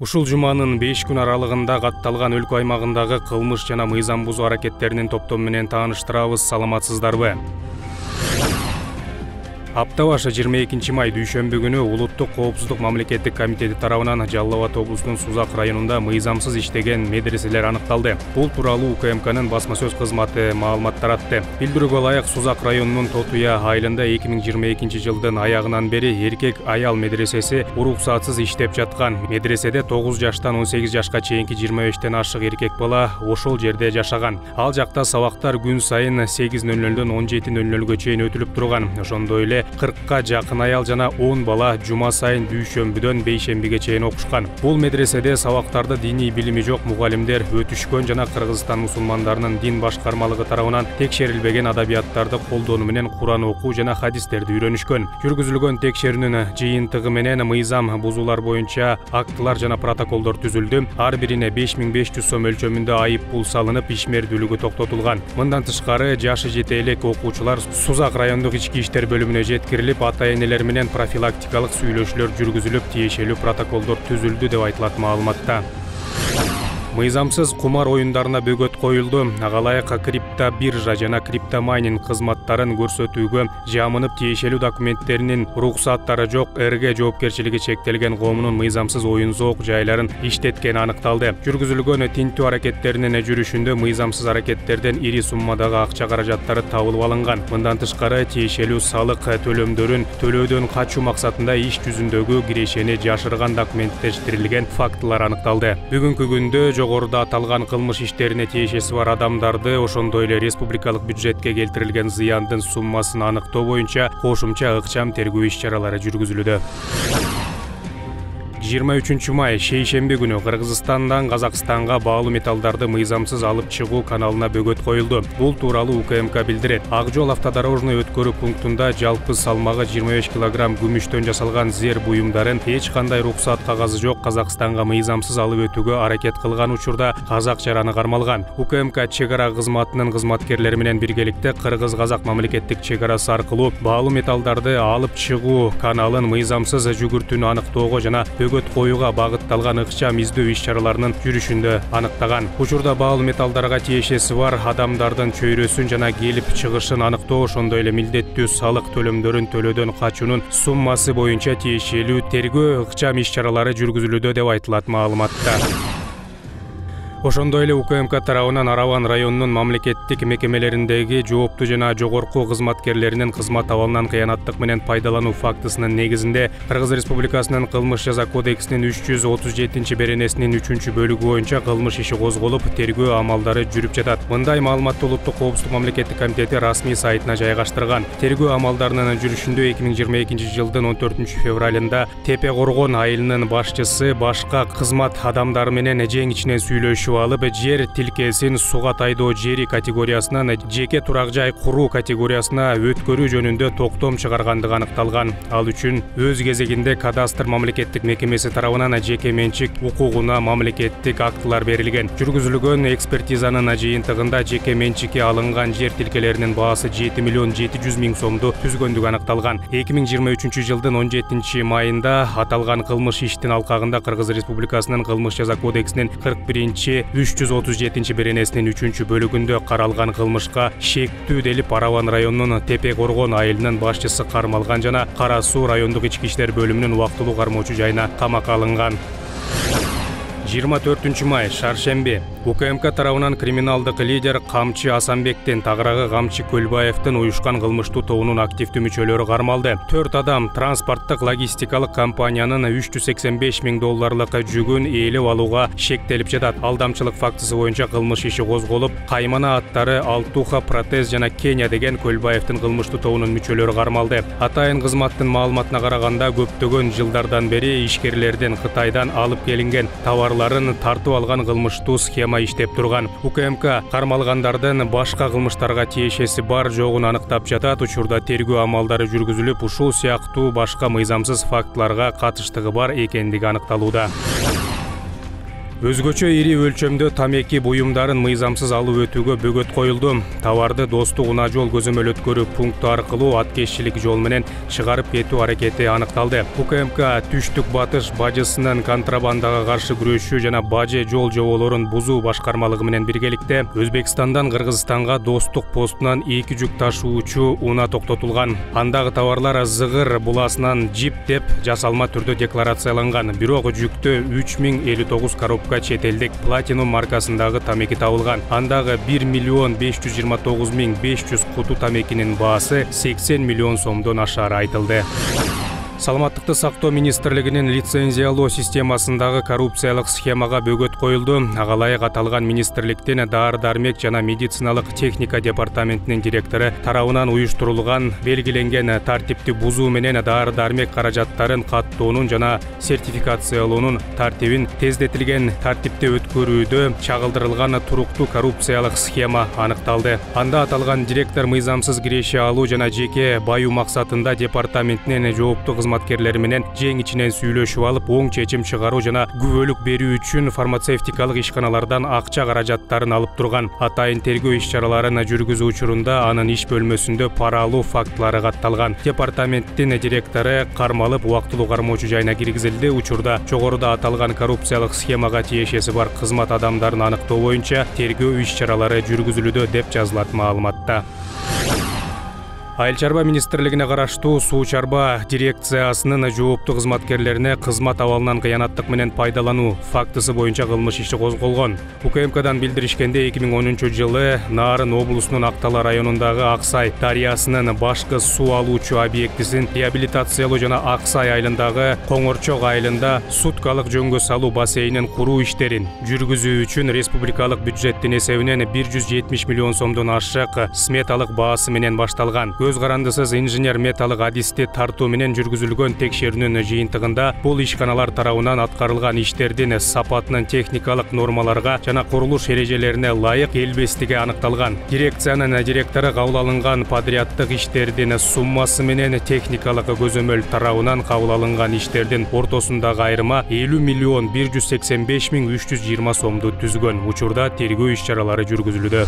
Ушул жуманын 5 күн аралыгында катталган өлкө аймагындагы кылмыш жана мыйзам бузуу аракеттеринин топтому менен тааныштырабыз. Саламатсыздарбы? Апта башы 22 май дүйшөмбү күнү Улуттук коопсуздук мамлекеттик комитети тарабынан Жалал Абад облусунун Сузак районунда мыйзамсыз иштеген медреселер аныкталды. Бул тууралуу УКМКнын басма сөз кызматы маалымат таратты. Билдирүүгө ылайык, Сузак районунун Тотуя айылында 2022 жылдын аягынан бери эркек аял медресеси уруксатсыз иштеп жаткан. Медреседе 9 жаштан 18 жашка чейинки 25тен ашык эркек бала ошол жерде жашаган. Ал жакта сабактар күн сайын 8:00дөн 17:00гө чейин өтүлүп турган. Ошондой эле 40ка жакын аял жана 10 бала жума сайын дүйшөмбүдөн бейшембиге чейин окушкан. Бул медреседе сабактарды диний билими жок мугалимдер өтүшкөн жана Кыргызстан мусулмандарынын дин башкармалыгы тарабынан текшерилбеген адабияттарды колдонуу менен Куран окуу жана хадистерди үйрөнүшкөн. Жүргүзүлгөн текшерүүнүн жыйынтыгы менен мыйзам бузуулар боюнча актылар жана протоколдор түзүлдү. Ар бирине 5500 сом өлчөмүндө айып пул салынып, ишмердүүлүгү токтотулган. Мындан тышкары жашы жете элек окуучулар Сузак райондук ички иштер бөлүмүнө жеткирилип, ата-энелер менен профилактикалык сүйлөшүүлөр жүргүзүлүп, тиешелүү протоколдор түзүлдү деп айтылат маалыматта. Мыйзамсыз кумар оюндарына бөгөт коюлду. Агалайык криптобиржа жана криптомайнинг кызматтарын көрсөтүүгө жамынып, тиешелүү документтеринин уруксаттары жок эрге жоопкерчилиги чектелген коомунун мыйзамсыз оюн зоок жайларын иштеткени аныкталды. Жүргүзүлгөн тинтүү аракеттеринин жүрүшүндө мыйзамсыз аракеттерден ири суммадагы акча каражаттары табылып алынган. Мындан тышкары тиешелүү салык төлөмдөрүн төлөөдөн качуу максатында иш жүзүндөгү кирешени жашырган документтештирилген фактылар аныкталды. Бүгүнкү күндө жогоруда аталган кылмыш иштерине тиешеси бар адамдарды, ошондой эле республикалык бюджетке келтирилген зыяндын суммасын аныктоо боюнча кошумча ыкчам тергөө иш-чаралары жүргүзүлүүдө. 23 май шейшемби күнү Кыргызстандан Казакстанга баалуу металлдарды мыйзамсыз алып чыгуу каналына бөгөт коюлду. Бул тууралуу УКМК билдирет. Ак жол автодорожный өткөрүү пунктунда жалпы салмагы 25 кг күмүштөн жасалган зер буюмдарын эч кандай руксат кагазы жок Казакстанга мыйзамсыз алып өтүүгө аракет кылган учурда казак жараны кармалган. УКМК чек ара кызматынын кызматкерлери менен биргеликте Кыргыз-Казак мамлекеттик чек арасы аркылуу баалуу металлдарды алып чыгуу каналын мыйзамсыз жүгүртүүнү аныктоого жана бөгөт коюуга багытталган ыкчам издөө иш-чараларынын жүрүшүндө аныктаган. Учурда баалуу металлдарга тиешеси бар адамдардын чөйрөсүн жана келип чыгышын аныктоо, ошондой эле милдеттүү салык төлөмдөрүн төлөөдөн качуунун суммасы боюнча тиешелүү тергөө ыкчам иш-чаралары жүргүзүлүүдө деп айтылат маалыматта. Ошондой эле УКМК тарабынан Араван районунун мамлекеттик мекемелериндеги жооптуу жана жогорку кызматкерлеринин кызмат абалынан кыянаттык менен пайдалануу фактысынын негизинде Кыргыз Республикасынын кылмыш жаза кодексинин 337 беренесинин 3-бөлүгү боюнча кылмыш иши козголуп, тергөө амалдары жүрүп жатат. Мындай маалыматты Улуттук коопсуздук мамлекеттик комитети расмий сайтына жайгаштырган. Тергөө амалдарынын жүрүшүндө 2022 жылдын 14 февралында Тепе Коргон айылынын башчысы башка кызмат адамдары менен жең ичинен сүйлөшүп алып, жер тилкесин суга тайдоо жери категориясынан жеке турак жай куруу категориясына өткөрүү жөнүндө токтом чыгаргандыгы аныкталган. Ал үчүн өз кезегинде кадастр мамлекеттик мекемеси тарабынан жеке менчик укугуна мамлекеттик актылар берилген. Жүргүзүлгөн экспертизанын жыйынтыгында жеке менчикке алынган жер тилкелеринин баасы 7,7 миллион сомду түзгөндүгү аныкталган. 2023 жылдын 17 майында аталган кылмыш иштин алкагында Кыргыз Республикасынын кылмыш жаза кодексинин 41-337 беренесинин 3-бөлүгүндө каралган кылмышка шектүү делип Араван районунун Тепе Коргон айылынын башчысы кармалган жана Кара Суу райондук ички иштер бөлүмүнүн убактылуу кармоочу жайына камакка алынган. 24 май шаршемби УКМК тарабынан криминалдык лидер Камчы Асанбектен тагыраагы Камчы Көлбаевдин уюшкан кылмыштуу тобунун активдүү мүчөлөрү кармалды. 4 адам транспорттук логистикалык компаниянын $385 миң жүгүн ээлеп алууга шектелип жатат. Алдамчылык фактысы боюнча кылмыш иши козголуп, Каймана аттары Алтуха протез жана Кения деген Көлбаевдин кылмыштуу тобунун мүчөлөрү кармалды. Атайын кызматтын маалыматына караганда, көптөгөн жылдардан бери ишкерлердин Кытайдан алып келинген товарларын тартып алган кылмыштуу схема иштеп турган. УКМК кармалгандардын башка кылмыштарга тиешеси бар жогун аныктап жатат. Учурда тергөө амалдары жүргүзүлүп, ушул сыяктуу башка мыйзамсыз фактыларга катыштыгы бар экендиги аныкталууда. Өзгөчө ири өлчөмдө тамеки буюмдарын мыйзамсыз алып өтүүгө бөгөт коюлду. Товарды Достук унаа жол көзөмөл өткөрүү пункту аркылуу аткезчилик жол менен чыгарып кетүү аракети аныкталды. УКМК түштүк батыш бажысынын контрабандага каршы күрөшүү жана бажы жол жоболорун бузуу башкармалыгы менен биргеликте Өзбекстандан Кыргызстанга Достук постунан 2 жүк ташуучу унаа токтотулган. Андагы товарлар Зыгыр буласынан жип деп жасалма түрдө декларацияланган. Бирок жүктө 3059 коробка чет элдик платинум маркасындагы тамеки табылган. Андагы 1,529,500 куту тамекинин баасы 80 миллион сомдон ашары айтылды. Саламаттыкты сактоо министрлигинин лицензиялоо системасындагы коррупциялык схемага бөгөт коюлду. Ага ылайык аталган министрликтин дары-дармек жана медициналык техника департаментинин директору тарабынан уюштурулган белгиленген тартипти бузуу менен дары-дармек каражаттарын каттоонун жана сертификациялоонун тартибин тездетилген тартипте өткөрүүдө чагылдырылган туруктуу коррупциялык схема аныкталды. Анда аталган директор мыйзамсыз киреше алуу жана жеке баюу максатында департаментинин жооптуу кызматкерлери менен жең ичинен сүйлөшүп алып, оң чечим чыгаруу жана күбөлүк берүү үчүн фармацевтикалык ишканалардан акча каражаттарын алып турган. Атайын тергөө иш-чараларын жүргүзүү учурунда анын иш бөлмөсүндө пара алуу фактылары катталган. Департаменттин директору кармалып, убактылуу кармоочу жайына киргизилди. Учурда жогоруда аталган коррупциялык схемага тиешеси бар кызмат адамдарын аныктоо боюнча тергөө иш-чаралары жүргүзүлүүдө деп жазылат маалыматта. Айыл чарба министрлигине караштуу суу чарба дирекциясынын жооптуу кызматкерлерине кызмат абалынан кыянаттык менен пайдалануу фактысы боюнча кылмыш иши козголгон. УКМКдан билдиришкенде 2010-жылы Нарын облусунун Актала районундагы Аксай дарыясынын башкы суу алуучу объектисин реабилитациялоо жана Аксай айылындагы Коңорчок айылында суткалык жөнгө салуу бассейнин куруу иштерин жүргүзүү үчүн республикалык бюджеттин эсебинен 170 миллион сомдон ашык сметалык баасы менен башталган. Көз карандысыз инженер металлык адисти тартуу менен жүргүзүлгөн текшерүүнүн жыйынтыгында бул ишканалар тарабынан аткарылган иштердин сапатынын техникалык нормаларга жана курулуш эрежелерине ылайык келбестиги аныкталган. Дирекциянын директору кабыл алынган подряддык иштердин суммасы менен техникалык көзөмөл тарабынан кабыл алынган иштердин ортосундагы айырма 50,185,320 сомду түзгөн. Учурда тергөө иш-чаралары жүргүзүлүүдө.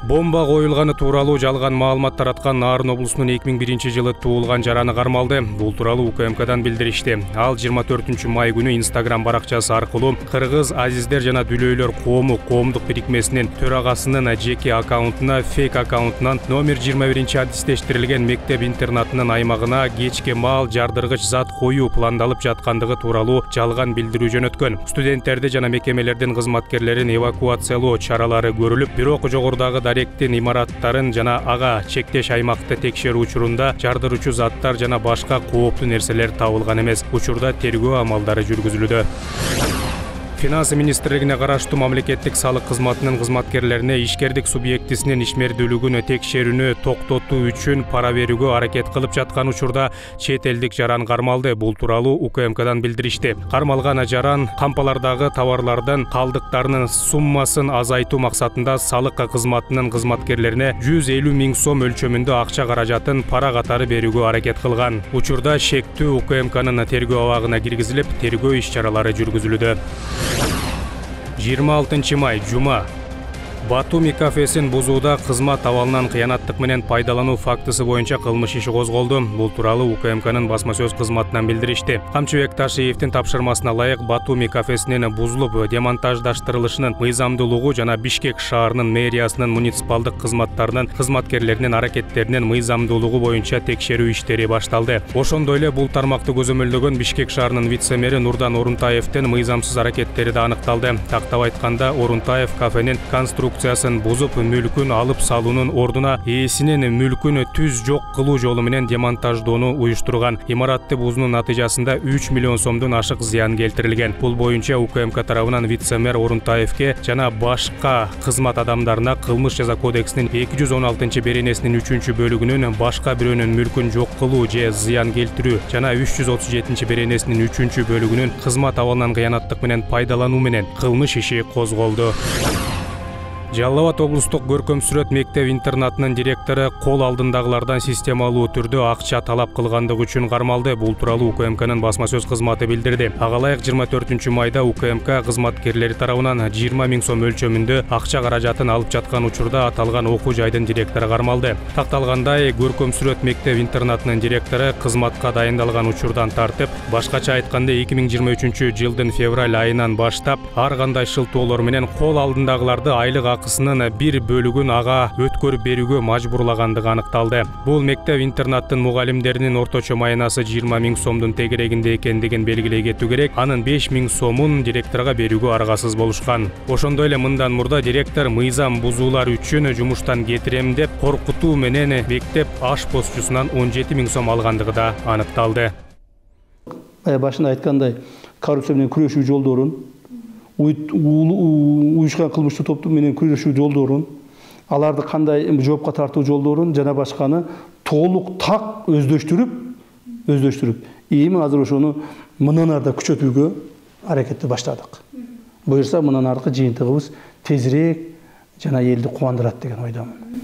Бомба коюлганы тууралуу жалган маалымат тараткан Нарын облусунун 2001-жылы туулган жараны кармалды. Бул тууралуу УКМКдан билдиришти. Ал 24-май күнү Instagram баракчасы аркылуу Кыргыз азиздер жана дүлөйлөр коомдук бирикмесинин төрагасынын жеке аккаунтуна фейк аккаунтунан номер 21 адистештирилген мектеп интернатынын аймагына кечке маал жардыргыч зат коюу пландалып жаткандыгы тууралуу жалган билдирүү жөнөткөн. Студенттерди жана мекемелердин кызматкерлерин эвакуациялоо чаралары көрүлүп, бирок жогорудагы даректин имараттарын жана ага чектеш аймакты текшерүү учурунда жардыруучу заттар жана башка кооптуу нерселер табылган эмес. Учурда тергөө амалдары жүргүзүлүүдө. Финансы министрлигине караштуу мамлекеттик салык кызматынын кызматкерлерине ишкердик субъектисинин ишмердүүлүгүн текшерүүнү токтотуу үчүн пара берүүгө аракет кылып жаткан учурда чет элдик жаран кармалды. Бул тууралуу УКМКдан билдиришти. Кармалган жаран кампалардагы товарлардын калдыктарынын суммасын азайтуу максатында салык кызматынын кызматкерлерине 150 000 сом өлчөмүндө акча каражатын пара катары берүүгө аракет кылган. Учурда шектүү УКМКнын тергөө абагына киргизилип, тергөө иш-чаралары жүргүзүлүүдө. 26 май жума Батуми кафесин бузууда кызмат абалынан кыянаттык менен пайдалануу фактысы боюнча кылмыш иши козголду. Бул тууралуу УКМКнын басма сөз кызматынан билдиришти. Камчыбек Ташиевдин тапшырмасына ылайык Батуми кафесинин бузулуп демонтаждаштырылышынын мыйзамдуулугу жана Бишкек шаарынын мэриясынын муниципалдык кызматтарынын кызматкерлеринин аракеттеринин мыйзамдуулугу боюнча текшерүү иштери башталды. Ошондой эле бул тармакты көзөмөлдөгөн Бишкек шаарынын вице-мэри Нурдан Орунтаевдин мыйзамсыз аракеттери да аныкталды. Тактап айтканда, Орунтаев кафенин конструкциясын бузуп, мүлкүн алып салуунун ордуна ээсинин мүлкүн түз жок кылуу жолу менен демонтаждоону уюштурган. Имаратты бузуунун натыйжасында 3 миллион сомдон ашык зыян келтирилген. Бул боюнча УКМК тарабынан вице-мэр Орунтаевке жана башка кызмат адамдарына Кылмыш жаза кодексинин 216 беренесинин 3-бөлүгүнүн башка бирөөнүн мүлкүн жок кылуу же зыян келтирүү жана 337 беренесинин 3-бөлүгүнүн кызмат абалынан кыянаттык менен пайдалануу менен кылмыш иши козголду. Жалал Абад облустук көркөм сүрөт мектеп-интернатынын директору кол алдындагылардан системалуу түрдө акча талап кылгандыгы үчүн кармалды. Бул тууралуу УКМКнын басма сөз кызматы билдирди. Ага ылайык 24 майда УКМК кызматкерлери тарабынан 20 000 сом өлчөмүндө акча каражатын алып жаткан учурда аталган окуу жайдын директору кармалды. Такталгандай, көркөм сүрөт мектеп-интернатынын директору кызматка дайындалган учурдан тартып, башкача айтканда 2023 жылдын февраль айынан баштап ар кандай шылтоолор менен кол алдындагыларды айлык акысынын бир бөлүгүн ага өткөрүп берүүгө мажбурлагандыгы аныкталды. Бул мектеп-интернаттын мугалимдеринин орточо майнасы 20 000 сомдун тегерегинде экендигин белгилей кетүү керек. Анын 5 000 сомун директорго берүүгө аргасыз болушкан. Ошондой эле мындан мурда директор мыйзам бузуулар үчүн жумуштан кетирем деп коркутуу менен мектеп аш постчусунан 17 000 сом алгандыгы да аныкталды. Башында айткандай, коррупция менен күрөшүү жолдорун, уюшкан кылмыштуу топтор менен күрөшүү жолдорун, аларды кандай жоопко тартуу жолдорун жана башканы толук так өздөштүрүп, эми азыр ошону мындан ары да күчөтүүгө аракетти баштадык. Буюрса мындан аркы жыйынтыгыбыз тезирээк жана элди кубандырат деген ойдомун.